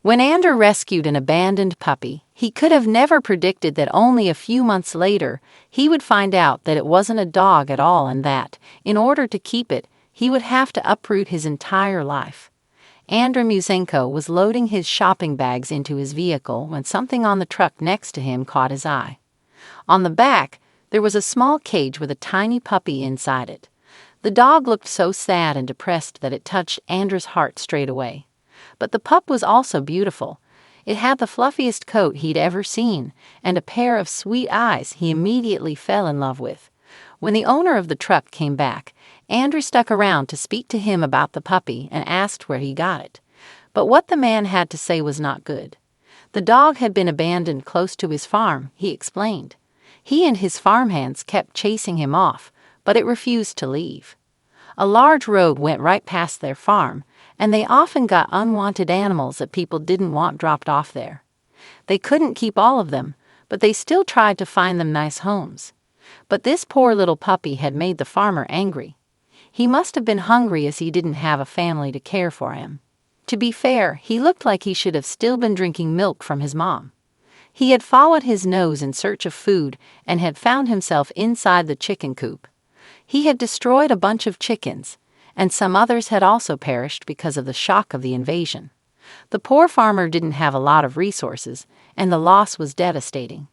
When Andrew rescued an abandoned puppy, he could have never predicted that only a few months later he would find out that it wasn't a dog at all and that, in order to keep it, he would have to uproot his entire life. Andrew Musenko was loading his shopping bags into his vehicle when something on the truck next to him caught his eye. On the back, there was a small cage with a tiny puppy inside it. The dog looked so sad and depressed that it touched Andrew's heart straight away. But the pup was also beautiful. It had the fluffiest coat he'd ever seen, and a pair of sweet eyes he immediately fell in love with. When the owner of the truck came back, Andrew stuck around to speak to him about the puppy and asked where he got it. But what the man had to say was not good. The dog had been abandoned close to his farm, he explained. He and his farmhands kept chasing him off, but it refused to leave. A large road went right past their farm, and they often got unwanted animals that people didn't want dropped off there. They couldn't keep all of them, but they still tried to find them nice homes. But this poor little puppy had made the farmer angry. He must have been hungry as he didn't have a family to care for him. To be fair, he looked like he should have still been drinking milk from his mom. He had followed his nose in search of food and had found himself inside the chicken coop. He had destroyed a bunch of chickens, and some others had also perished because of the shock of the invasion. The poor farmer didn't have a lot of resources, and the loss was devastating.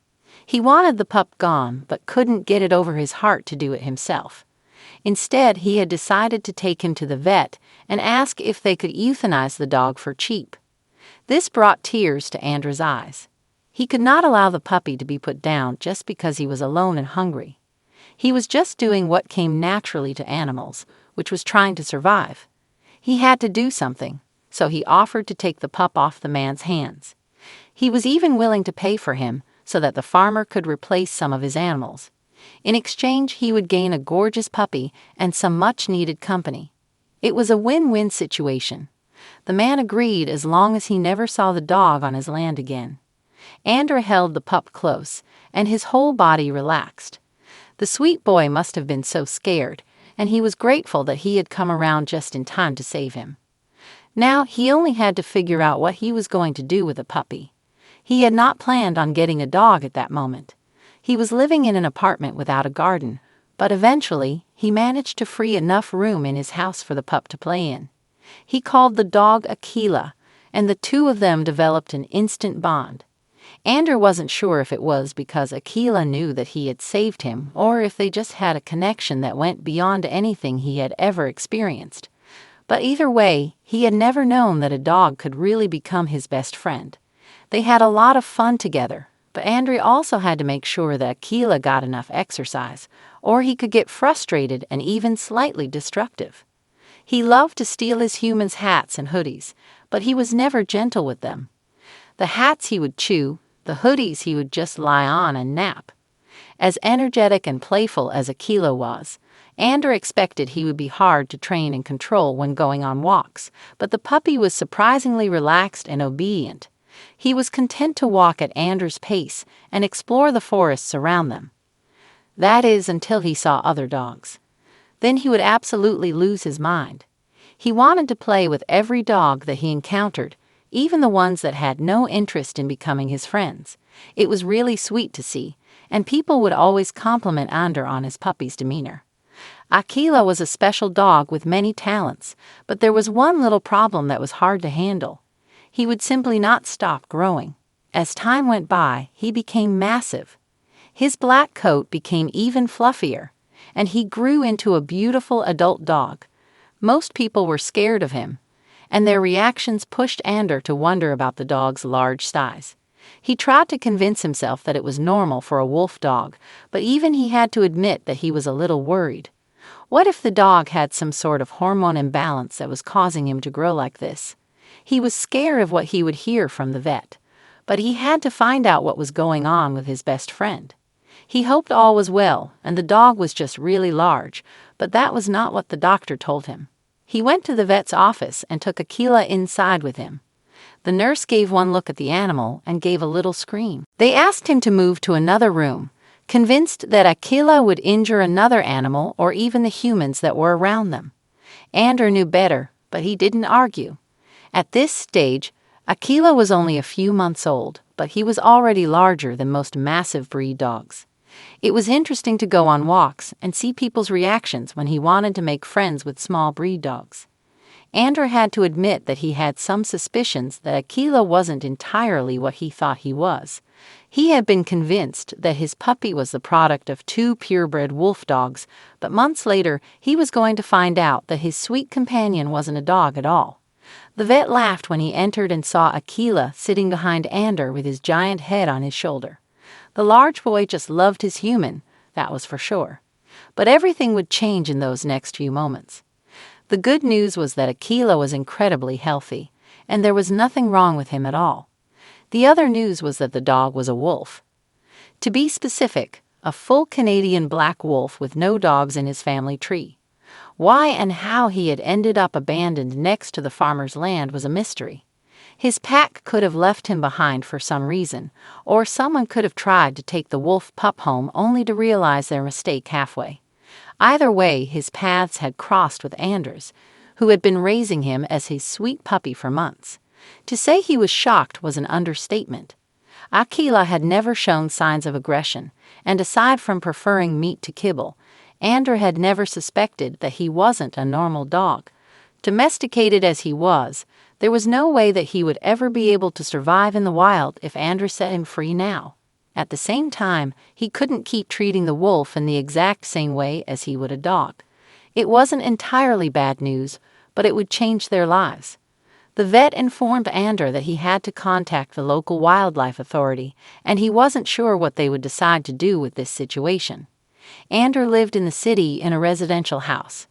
He wanted the pup gone, but couldn't get it over his heart to do it himself. Instead, he had decided to take him to the vet and ask if they could euthanize the dog for cheap. This brought tears to Andrew's eyes. He could not allow the puppy to be put down just because he was alone and hungry. He was just doing what came naturally to animals, which was trying to survive. He had to do something, so he offered to take the pup off the man's hands. He was even willing to pay for him so that the farmer could replace some of his animals. In exchange, he would gain a gorgeous puppy and some much-needed company. It was a win-win situation. The man agreed as long as he never saw the dog on his land again. Andrew held the pup close, and his whole body relaxed. The sweet boy must have been so scared, and he was grateful that he had come around just in time to save him. Now he only had to figure out what he was going to do with the puppy. He had not planned on getting a dog at that moment. He was living in an apartment without a garden, but eventually he managed to free enough room in his house for the pup to play in. He called the dog Aquila, and the two of them developed an instant bond. Andrew wasn't sure if it was because Aquila knew that he had saved him or if they just had a connection that went beyond anything he had ever experienced. But either way, he had never known that a dog could really become his best friend. They had a lot of fun together, but Andrew also had to make sure that Aquila got enough exercise, or he could get frustrated and even slightly destructive. He loved to steal his humans' hats and hoodies, but he was never gentle with them. The hats he would chew, the hoodies he would just lie on and nap. As energetic and playful as Aquila was, Andrew expected he would be hard to train and control when going on walks, but the puppy was surprisingly relaxed and obedient. He was content to walk at Andrew's pace and explore the forests around them. That is, until he saw other dogs. Then he would absolutely lose his mind. He wanted to play with every dog that he encountered, even the ones that had no interest in becoming his friends. It was really sweet to see, and people would always compliment Andrew on his puppy's demeanor. Aquila was a special dog with many talents, but there was one little problem that was hard to handle. He would simply not stop growing. As time went by, he became massive. His black coat became even fluffier, and he grew into a beautiful adult dog. Most people were scared of him, and their reactions pushed Andrew to wonder about the dog's large size. He tried to convince himself that it was normal for a wolf dog, but even he had to admit that he was a little worried. What if the dog had some sort of hormone imbalance that was causing him to grow like this? He was scared of what he would hear from the vet, but he had to find out what was going on with his best friend. He hoped all was well, and the dog was just really large, but that was not what the doctor told him. He went to the vet's office and took Aquila inside with him. The nurse gave one look at the animal and gave a little scream. They asked him to move to another room, convinced that Aquila would injure another animal or even the humans that were around them. Andrew knew better, but he didn't argue. At this stage, Aquila was only a few months old, but he was already larger than most massive breed dogs. It was interesting to go on walks and see people's reactions when he wanted to make friends with small breed dogs. Andrew had to admit that he had some suspicions that Aquila wasn't entirely what he thought he was. He had been convinced that his puppy was the product of two purebred wolf dogs, but months later he was going to find out that his sweet companion wasn't a dog at all. The vet laughed when he entered and saw Aquila sitting behind Andrew with his giant head on his shoulder. The large boy just loved his human, that was for sure. But everything would change in those next few moments. The good news was that Aquila was incredibly healthy, and there was nothing wrong with him at all. The other news was that the dog was a wolf. To be specific, a full Canadian black wolf with no dogs in his family tree. Why and how he had ended up abandoned next to the farmer's land was a mystery. His pack could have left him behind for some reason, or someone could have tried to take the wolf pup home only to realize their mistake halfway. Either way, his paths had crossed with Anders, who had been raising him as his sweet puppy for months. To say he was shocked was an understatement. Aquila had never shown signs of aggression, and aside from preferring meat to kibble, Andrew had never suspected that he wasn't a normal dog. Domesticated as he was, there was no way that he would ever be able to survive in the wild if Andrew set him free now. At the same time, he couldn't keep treating the wolf in the exact same way as he would a dog. It wasn't entirely bad news, but it would change their lives. The vet informed Andrew that he had to contact the local wildlife authority, and he wasn't sure what they would decide to do with this situation. Andrew lived in the city in a residential house.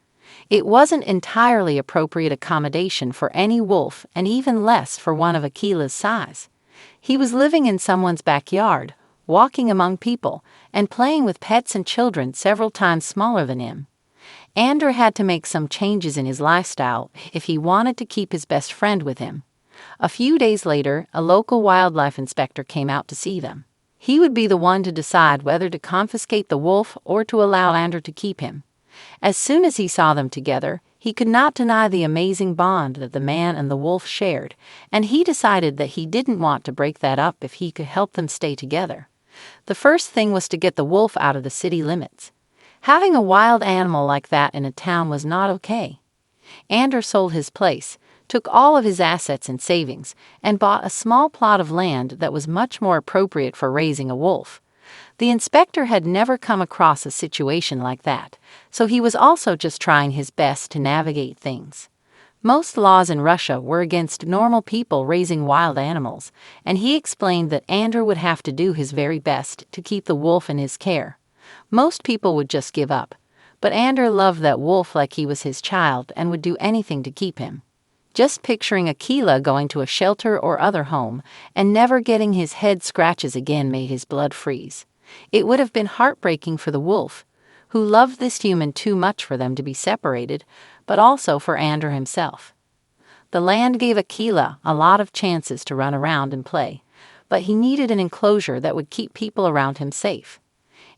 It wasn't entirely appropriate accommodation for any wolf, and even less for one of Aquila's size. He was living in someone's backyard, walking among people, and playing with pets and children several times smaller than him. Andrew had to make some changes in his lifestyle if he wanted to keep his best friend with him. A few days later, a local wildlife inspector came out to see them. He would be the one to decide whether to confiscate the wolf or to allow Andrew to keep him. As soon as he saw them together, he could not deny the amazing bond that the man and the wolf shared, and he decided that he didn't want to break that up if he could help them stay together. The first thing was to get the wolf out of the city limits. Having a wild animal like that in a town was not okay. Andrew sold his place, took all of his assets and savings, and bought a small plot of land that was much more appropriate for raising a wolf. The inspector had never come across a situation like that, so he was also just trying his best to navigate things. Most laws in Russia were against normal people raising wild animals, and he explained that Andrew would have to do his very best to keep the wolf in his care. Most people would just give up, but Andrew loved that wolf like he was his child and would do anything to keep him. Just picturing Aquila going to a shelter or other home and never getting his head scratches again made his blood freeze. It would have been heartbreaking for the wolf, who loved this human too much for them to be separated, but also for Andrew himself. The land gave Aquila a lot of chances to run around and play, but he needed an enclosure that would keep people around him safe.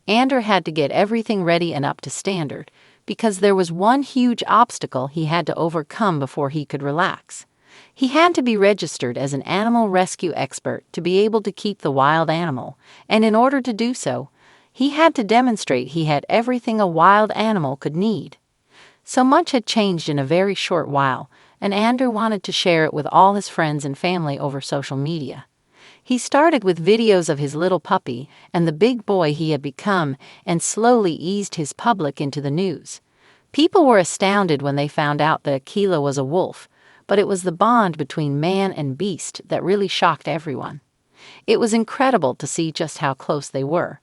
Andrew had to get everything ready and up to standard, because there was one huge obstacle he had to overcome before he could relax. He had to be registered as an animal rescue expert to be able to keep the wild animal, and in order to do so, he had to demonstrate he had everything a wild animal could need. So much had changed in a very short while, and Andrew wanted to share it with all his friends and family over social media. He started with videos of his little puppy and the big boy he had become, and slowly eased his public into the news. People were astounded when they found out that Aquila was a wolf, but it was the bond between man and beast that really shocked everyone. It was incredible to see just how close they were.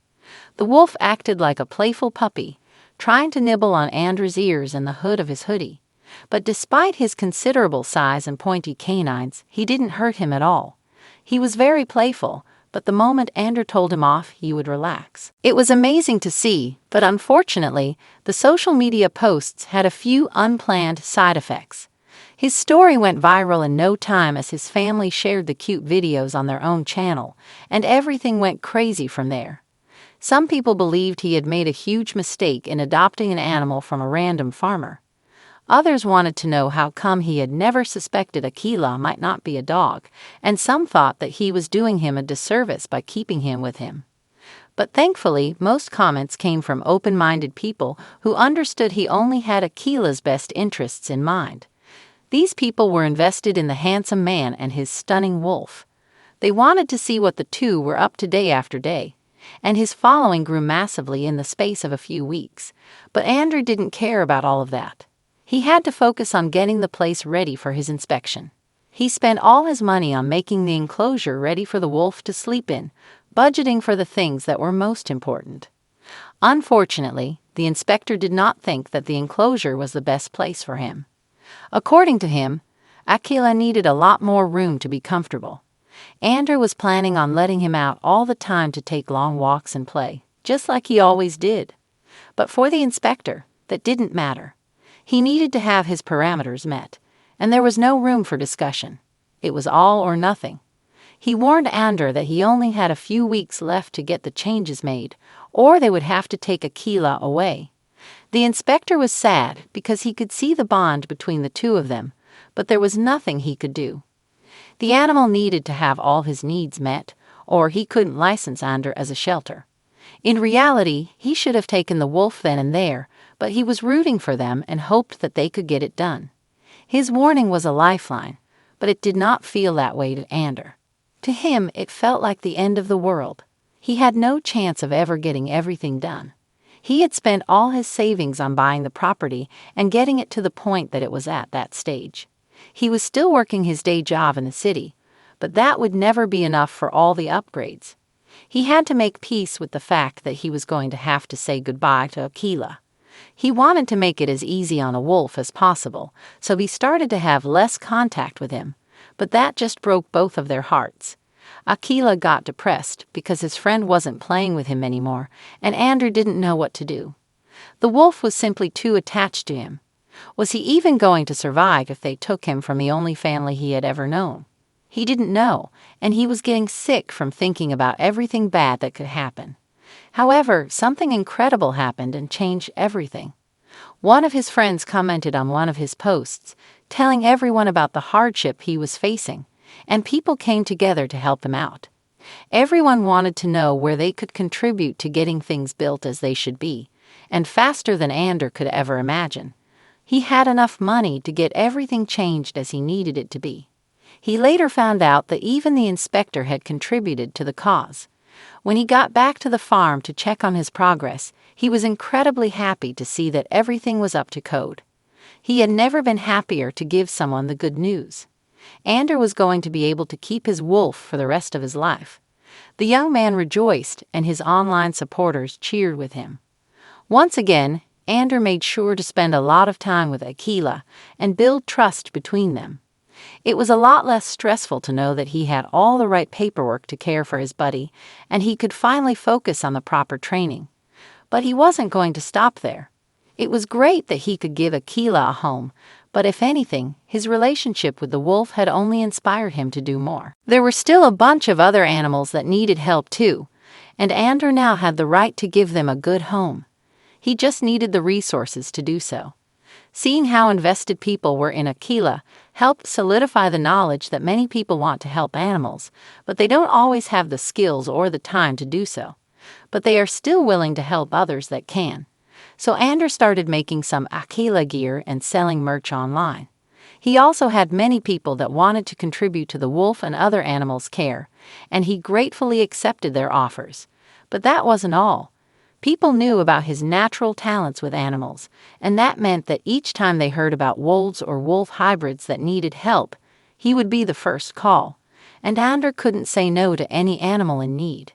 The wolf acted like a playful puppy, trying to nibble on Andrew's ears and the hood of his hoodie. But despite his considerable size and pointy canines, he didn't hurt him at all. He was very playful, but the moment Andrew told him off, he would relax. It was amazing to see, but unfortunately, the social media posts had a few unplanned side effects. His story went viral in no time as his family shared the cute videos on their own channel, and everything went crazy from there. Some people believed he had made a huge mistake in adopting an animal from a random farmer. Others wanted to know how come he had never suspected Aquila might not be a dog, and some thought that he was doing him a disservice by keeping him with him. But thankfully, most comments came from open-minded people who understood he only had Aquila's best interests in mind. These people were invested in the handsome man and his stunning wolf. They wanted to see what the two were up to day after day, and his following grew massively in the space of a few weeks. But Andrew didn't care about all of that. He had to focus on getting the place ready for his inspection. He spent all his money on making the enclosure ready for the wolf to sleep in, budgeting for the things that were most important. Unfortunately, the inspector did not think that the enclosure was the best place for him. According to him, Aquila needed a lot more room to be comfortable. Andrew was planning on letting him out all the time to take long walks and play, just like he always did. But for the inspector, that didn't matter. He needed to have his parameters met, and there was no room for discussion. It was all or nothing. He warned Andrew that he only had a few weeks left to get the changes made, or they would have to take Aquila away. The inspector was sad because he could see the bond between the two of them, but there was nothing he could do. The animal needed to have all his needs met, or he couldn't license Andrew as a shelter. In reality, he should have taken the wolf then and there, but he was rooting for them and hoped that they could get it done. His warning was a lifeline, but it did not feel that way to Andrew. To him, it felt like the end of the world. He had no chance of ever getting everything done. He had spent all his savings on buying the property and getting it to the point that it was at that stage. He was still working his day job in the city, but that would never be enough for all the upgrades. He had to make peace with the fact that he was going to have to say goodbye to Aquila. He wanted to make it as easy on the wolf as possible, so he started to have less contact with him, but that just broke both of their hearts. Aquila got depressed because his friend wasn't playing with him anymore, and Andrew didn't know what to do. The wolf was simply too attached to him. Was he even going to survive if they took him from the only family he had ever known? He didn't know, and he was getting sick from thinking about everything bad that could happen. However, something incredible happened and changed everything. One of his friends commented on one of his posts, telling everyone about the hardship he was facing, and people came together to help him out. Everyone wanted to know where they could contribute to getting things built as they should be, and faster than Andrew could ever imagine. He had enough money to get everything changed as he needed it to be. He later found out that even the inspector had contributed to the cause. When he got back to the farm to check on his progress, he was incredibly happy to see that everything was up to code. He had never been happier to give someone the good news. Andrew was going to be able to keep his wolf for the rest of his life. The young man rejoiced, and his online supporters cheered with him. Once again, Andrew made sure to spend a lot of time with Aquila and build trust between them. It was a lot less stressful to know that he had all the right paperwork to care for his buddy, and he could finally focus on the proper training. But he wasn't going to stop there. It was great that he could give Aquila a home, but if anything, his relationship with the wolf had only inspired him to do more. There were still a bunch of other animals that needed help too, and Andrew now had the right to give them a good home. He just needed the resources to do so. Seeing how invested people were in Aquila helped solidify the knowledge that many people want to help animals, but they don't always have the skills or the time to do so. But they are still willing to help others that can. So Andrew started making some Aquila gear and selling merch online. He also had many people that wanted to contribute to the wolf and other animals' care, and he gratefully accepted their offers. But that wasn't all. People knew about his natural talents with animals, and that meant that each time they heard about wolves or wolf hybrids that needed help, he would be the first call, and Andrew couldn't say no to any animal in need.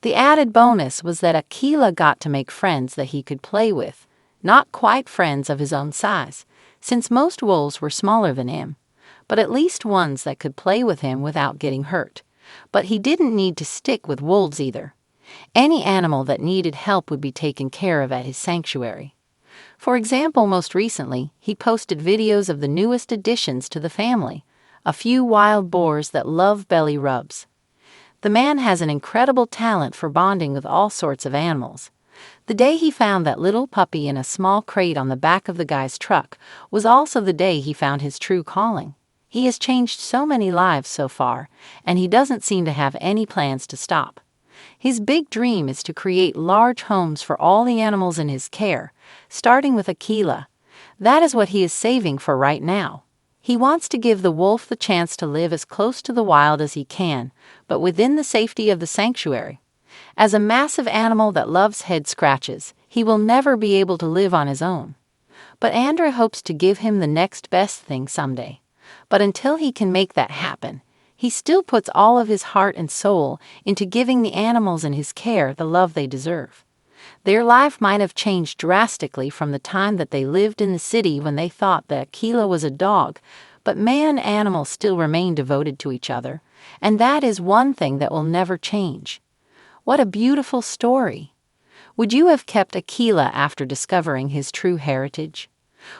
The added bonus was that Aquila got to make friends that he could play with, not quite friends of his own size, since most wolves were smaller than him, but at least ones that could play with him without getting hurt. But he didn't need to stick with wolves either. Any animal that needed help would be taken care of at his sanctuary. For example, most recently, he posted videos of the newest additions to the family, a few wild boars that love belly rubs. The man has an incredible talent for bonding with all sorts of animals. The day he found that little puppy in a small crate on the back of the guy's truck was also the day he found his true calling. He has changed so many lives so far, and he doesn't seem to have any plans to stop. His big dream is to create large homes for all the animals in his care, starting with Akela. That is what he is saving for right now. He wants to give the wolf the chance to live as close to the wild as he can, but within the safety of the sanctuary. As a massive animal that loves head scratches, he will never be able to live on his own. But Andra hopes to give him the next best thing someday. But until he can make that happen, he still puts all of his heart and soul into giving the animals in his care the love they deserve. Their life might have changed drastically from the time that they lived in the city when they thought that Akela was a dog, but man and animal still remain devoted to each other, and that is one thing that will never change. What a beautiful story! Would you have kept Akela after discovering his true heritage?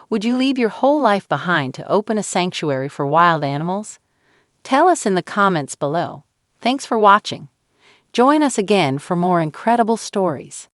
Would you leave your whole life behind to open a sanctuary for wild animals? Tell us in the comments below. Thanks for watching. Join us again for more incredible stories.